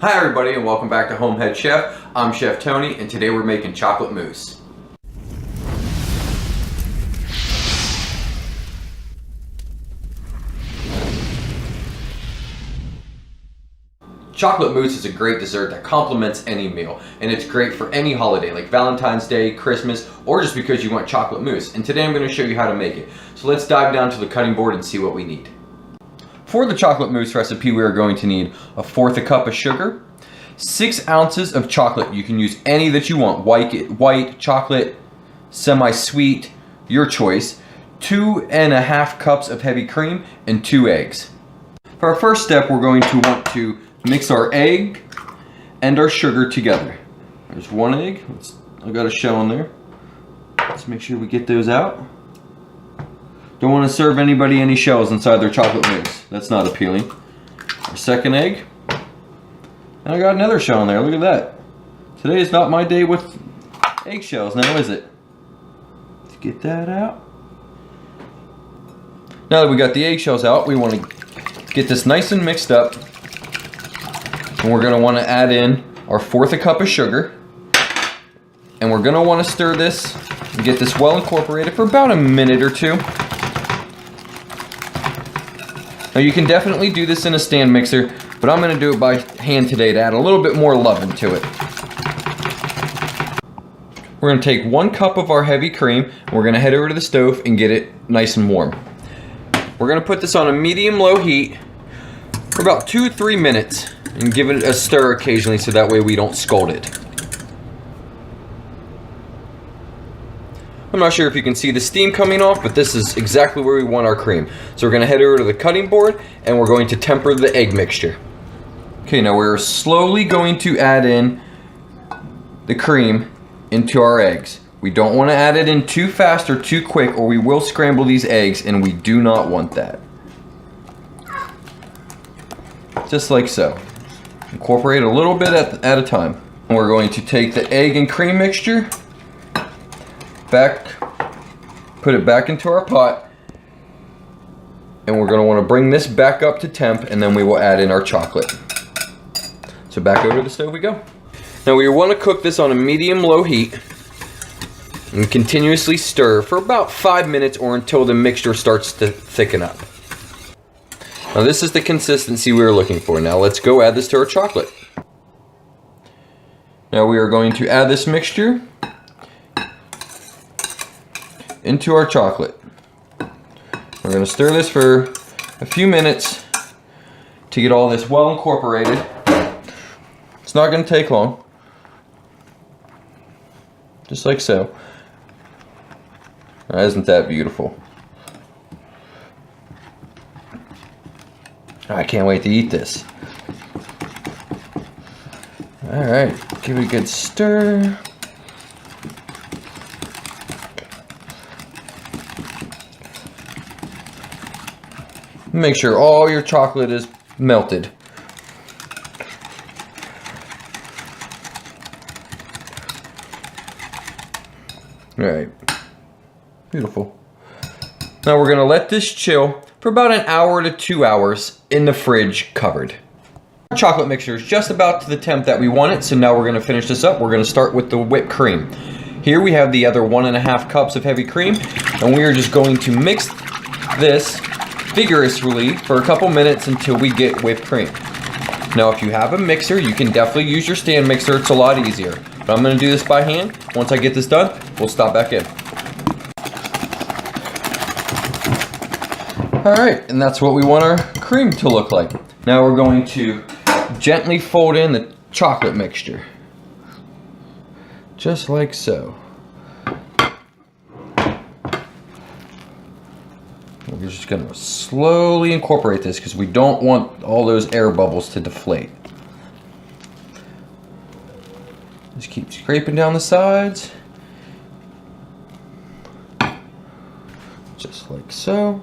Hi everybody and welcome back to HomeHeadChef. I'm Chef Tony and today we're making chocolate mousse. Chocolate mousse is a great dessert that complements any meal, and it's great for any holiday like Valentine's Day, Christmas, or just because you want chocolate mousse. And today I'm going to show you how to make it. So let's dive down to the cutting board and see what we need. For the chocolate mousse recipe, we are going to need 1/4 cup of sugar, 6 ounces of chocolate. You can use any that you want, white, chocolate, semi-sweet, your choice, 2.5 cups of heavy cream, and 2 eggs. For our first step, we're going to want to mix our egg and our sugar together. There's 1 egg. I got a shell in there. Let's make sure we get those out. Don't want to serve anybody any shells inside their chocolate mousse. That's not appealing. Our second egg. And I got another shell in there. Look at that. Today is not my day with eggshells now, is it? Let's get that out. Now that we got the eggshells out, we want to get this nice and mixed up. And we're going to want to add in our 1/4 cup of sugar. And we're going to want to stir this and get this well incorporated for about a minute or two. Now you can definitely do this in a stand mixer, but I'm going to do it by hand today to add a little bit more loving to it. We're going to take 1 cup of our heavy cream, and we're going to head over to the stove and get it nice and warm. We're going to put this on a medium-low heat for about 2-3 minutes and give it a stir occasionally so that way we don't scald it. I'm not sure if you can see the steam coming off, but this is exactly where we want our cream. So we're going to head over to the cutting board and we're going to temper the egg mixture. Okay, now we're slowly going to add in the cream into our eggs. We don't want to add it in too fast or too quick or we will scramble these eggs and we do not want that. Just like so. Incorporate a little bit at a time. And we're going to take the egg and cream mixture, put it back into our pot, and we're going to want to bring this back up to temp, and then we will add in our chocolate. So back over to the stove we go. Now we want to cook this on a medium-low heat and continuously stir for about 5 minutes or until the mixture starts to thicken up. Now this is the consistency we were looking for. Now let's go add this to our chocolate. Now we are going to add this mixture into our chocolate. We're going to stir this for a few minutes to get all this well incorporated. It's not going to take long. Just like so. Isn't that beautiful? I can't wait to eat this. Alright, give it a good stir. Make sure all your chocolate is melted. Alright, beautiful. Now we're going to let this chill for about 1 hour to 2 hours in the fridge covered. Our chocolate mixture is just about to the temp that we want it, so now we're going to finish this up. We're going to start with the whipped cream. Here we have the other 1.5 cups of heavy cream, and we are just going to mix this vigorously for a couple minutes until we get whipped cream. Now if you have a mixer, you can definitely use your stand mixer. It's a lot easier. But I'm going to do this by hand. Once I get this done, we'll stop back in. Alright, and that's what we want our cream to look like. Now we're going to gently fold in the chocolate mixture. Just like so. We're just going to slowly incorporate this because we don't want all those air bubbles to deflate. Just keep scraping down the sides. Just like so.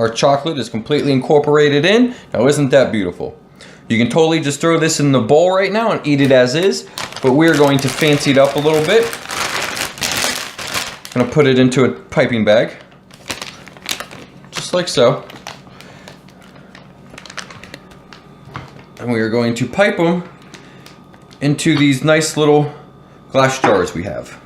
Our chocolate is completely incorporated in. Now isn't that beautiful? You can totally just throw this in the bowl right now and eat it as is, but we're going to fancy it up a little bit. I'm gonna put it into a piping bag, just like so. And we are going to pipe them into these nice little glass jars we have.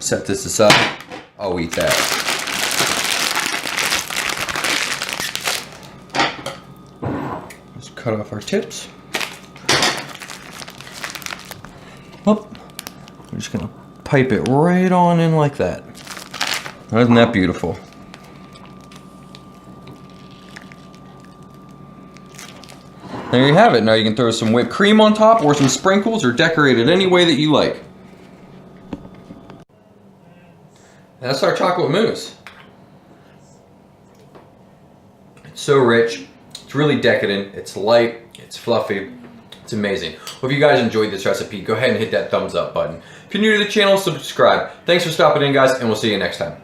Set this aside. I'll eat that. Just cut off our tips. Oh, we're just gonna pipe it right on in like that. Isn't that beautiful? There you have it. Now you can throw some whipped cream on top or some sprinkles or decorate it any way that you like. That's our chocolate mousse. It's so rich, it's really decadent, it's light, it's fluffy, it's amazing. Hope you guys enjoyed this recipe. Go ahead and hit that thumbs up button. If you're new to the channel, subscribe. Thanks for stopping in, guys, and we'll see you next time.